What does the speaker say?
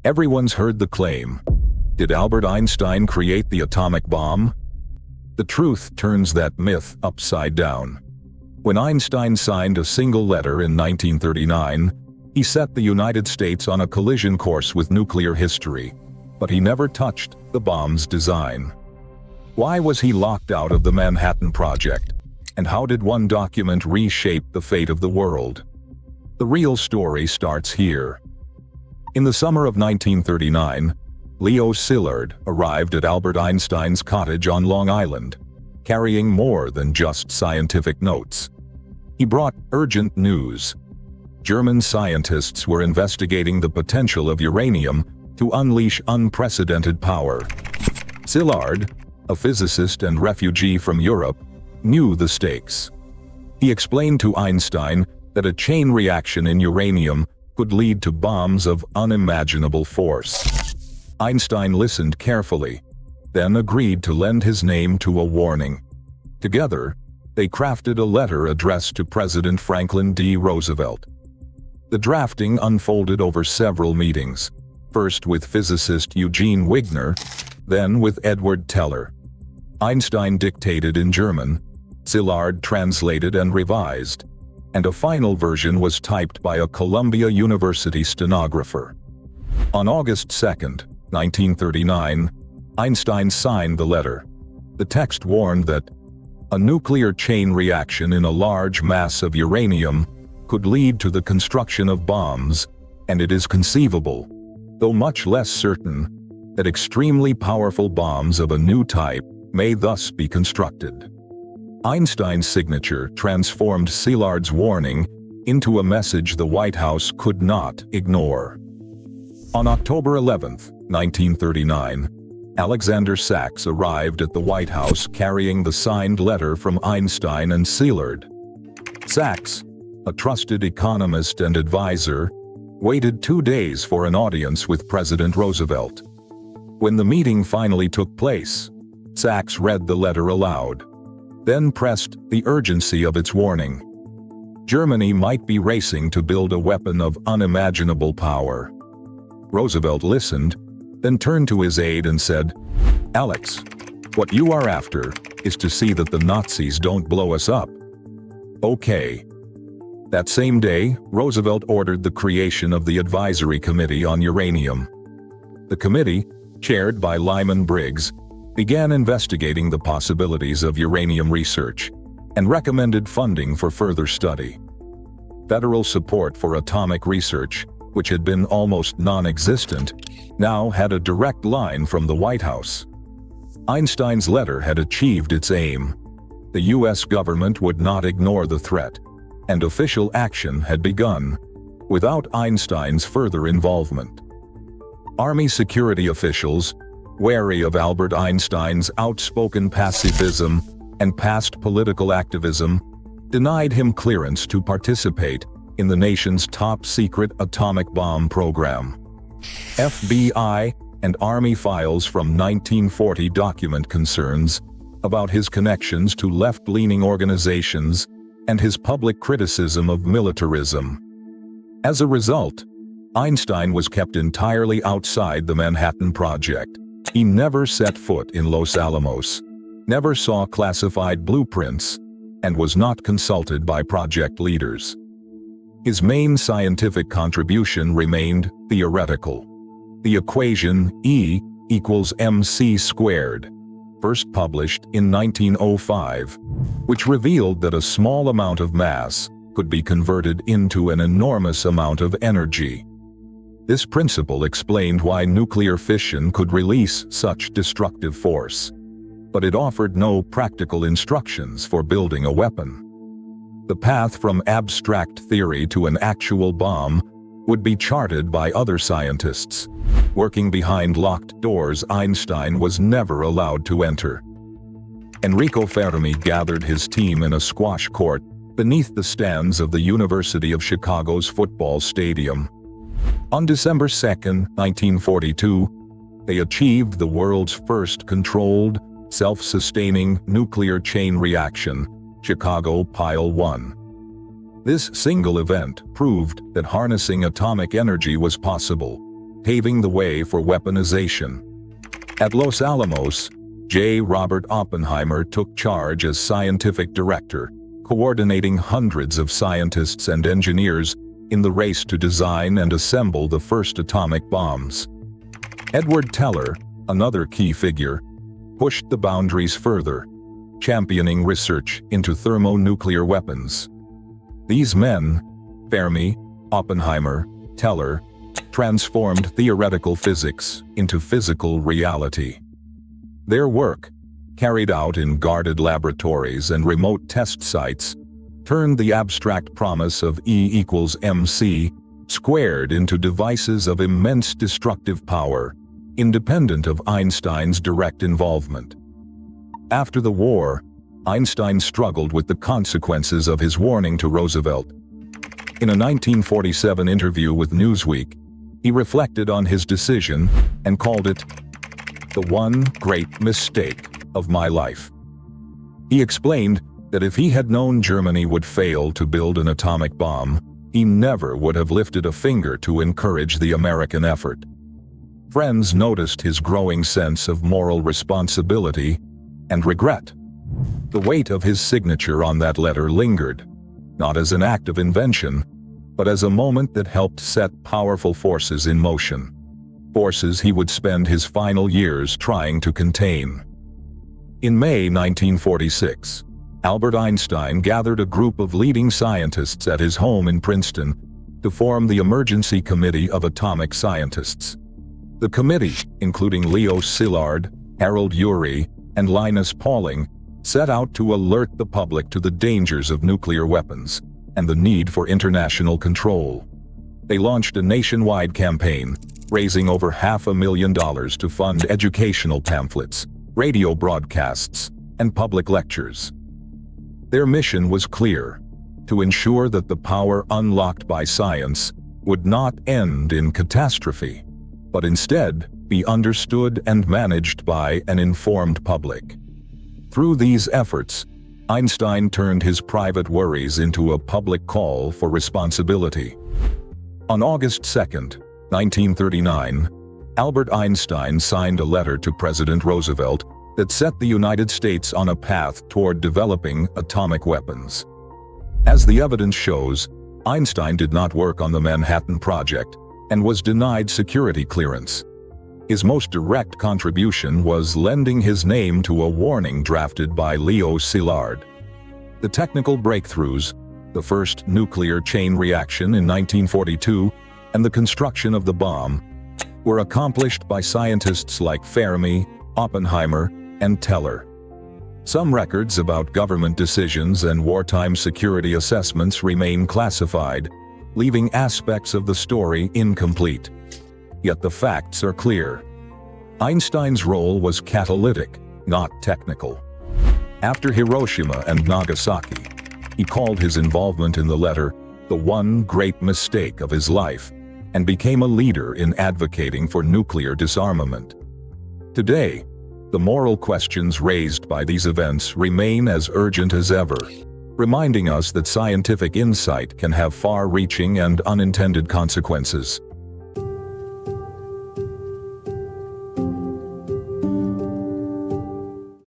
Everyone's heard the claim. Did Albert Einstein create the atomic bomb? The truth turns that myth upside down. When Einstein signed a single letter in 1939, he set the United States on a collision course with nuclear history, but he never touched the bomb's design. Why was he locked out of the Manhattan Project? And how did one document reshape the fate of the world? The real story starts here. In the summer of 1939, Leo Szilard arrived at Albert Einstein's cottage on Long Island, carrying more than just scientific notes. He brought urgent news. German scientists were investigating the potential of uranium to unleash unprecedented power. Szilard, a physicist and refugee from Europe, knew the stakes. He explained to Einstein that a chain reaction in uranium could lead to bombs of unimaginable force. Einstein listened carefully, then agreed to lend his name to a warning. Together, they crafted a letter addressed to President Franklin D. Roosevelt. The drafting unfolded over several meetings, first with physicist Eugene Wigner, then with Edward Teller. Einstein dictated in German, Szilard translated and revised, and a final version was typed by a Columbia University stenographer. On August 2, 1939, Einstein signed the letter. The text warned that a nuclear chain reaction in a large mass of uranium could lead to the construction of bombs, and it is conceivable, though much less certain, that extremely powerful bombs of a new type may thus be constructed. Einstein's signature transformed Szilard's warning into a message the White House could not ignore. On October 11, 1939, Alexander Sachs arrived at the White House carrying the signed letter from Einstein and Szilard. Sachs, a trusted economist and advisor, waited 2 days for an audience with President Roosevelt. When the meeting finally took place, Sachs read the letter aloud, then pressed the urgency of its warning. Germany might be racing to build a weapon of unimaginable power. Roosevelt listened, then turned to his aide and said, "Alex, what you are after is to see that the Nazis don't blow us up." Okay. That same day, Roosevelt ordered the creation of the Advisory Committee on Uranium. The committee, chaired by Lyman Briggs, began investigating the possibilities of uranium research and recommended funding for further study. Federal support for atomic research, which had been almost non-existent, now had a direct line from the White House. Einstein's letter had achieved its aim. The U.S. government would not ignore the threat, and official action had begun, without Einstein's further involvement. Army security officials, wary of Albert Einstein's outspoken pacifism and past political activism, denied him clearance to participate in the nation's top-secret atomic bomb program. FBI and Army files from 1940 document concerns about his connections to left-leaning organizations and his public criticism of militarism. As a result, Einstein was kept entirely outside the Manhattan Project. He never set foot in Los Alamos, never saw classified blueprints, and was not consulted by project leaders. His main scientific contribution remained theoretical. The equation E equals mc squared, first published in 1905, which revealed that a small amount of mass could be converted into an enormous amount of energy. This principle explained why nuclear fission could release such destructive force, but it offered no practical instructions for building a weapon. The path from abstract theory to an actual bomb would be charted by other scientists. Working behind locked doors, Einstein was never allowed to enter. Enrico Fermi gathered his team in a squash court beneath the stands of the University of Chicago's football stadium. On December 2, 1942, they achieved the world's first controlled, self-sustaining nuclear chain reaction, Chicago Pile 1. This single event proved that harnessing atomic energy was possible, paving the way for weaponization. At Los Alamos, J. Robert Oppenheimer took charge as scientific director, coordinating hundreds of scientists and engineers in the race to design and assemble the first atomic bombs. Edward Teller, another key figure, pushed the boundaries further, championing research into thermonuclear weapons. These men, Fermi, Oppenheimer, Teller, transformed theoretical physics into physical reality. Their work, carried out in guarded laboratories and remote test sites, turned the abstract promise of E=mc squared into devices of immense destructive power, independent of Einstein's direct involvement. After the war, Einstein struggled with the consequences of his warning to Roosevelt. In a 1947 interview with Newsweek, he reflected on his decision and called it the one great mistake of my life. He explained that if he had known Germany would fail to build an atomic bomb, he never would have lifted a finger to encourage the American effort. Friends noticed his growing sense of moral responsibility and regret. The weight of his signature on that letter lingered, not as an act of invention, but as a moment that helped set powerful forces in motion. Forces he would spend his final years trying to contain. In May 1946, Albert Einstein gathered a group of leading scientists at his home in Princeton to form the Emergency Committee of Atomic Scientists. The committee, including Leo Szilard, Harold Urey, and Linus Pauling, set out to alert the public to the dangers of nuclear weapons and the need for international control. They launched a nationwide campaign, raising over $500,000 to fund educational pamphlets, radio broadcasts, and public lectures. Their mission was clear: to ensure that the power unlocked by science would not end in catastrophe, but instead be understood and managed by an informed public. Through these efforts, Einstein turned his private worries into a public call for responsibility. On August 2, 1939, Albert Einstein signed a letter to President Roosevelt that set the United States on a path toward developing atomic weapons. As the evidence shows, Einstein did not work on the Manhattan Project and was denied security clearance. His most direct contribution was lending his name to a warning drafted by Leo Szilard. The technical breakthroughs, the first nuclear chain reaction in 1942, and the construction of the bomb, were accomplished by scientists like Fermi, Oppenheimer, and Teller. Some records about government decisions and wartime security assessments remain classified, leaving aspects of the story incomplete. Yet the facts are clear. Einstein's role was catalytic, not technical. After Hiroshima and Nagasaki, he called his involvement in the letter the one great mistake of his life, and became a leader in advocating for nuclear disarmament. Today, the moral questions raised by these events remain as urgent as ever, reminding us that scientific insight can have far-reaching and unintended consequences.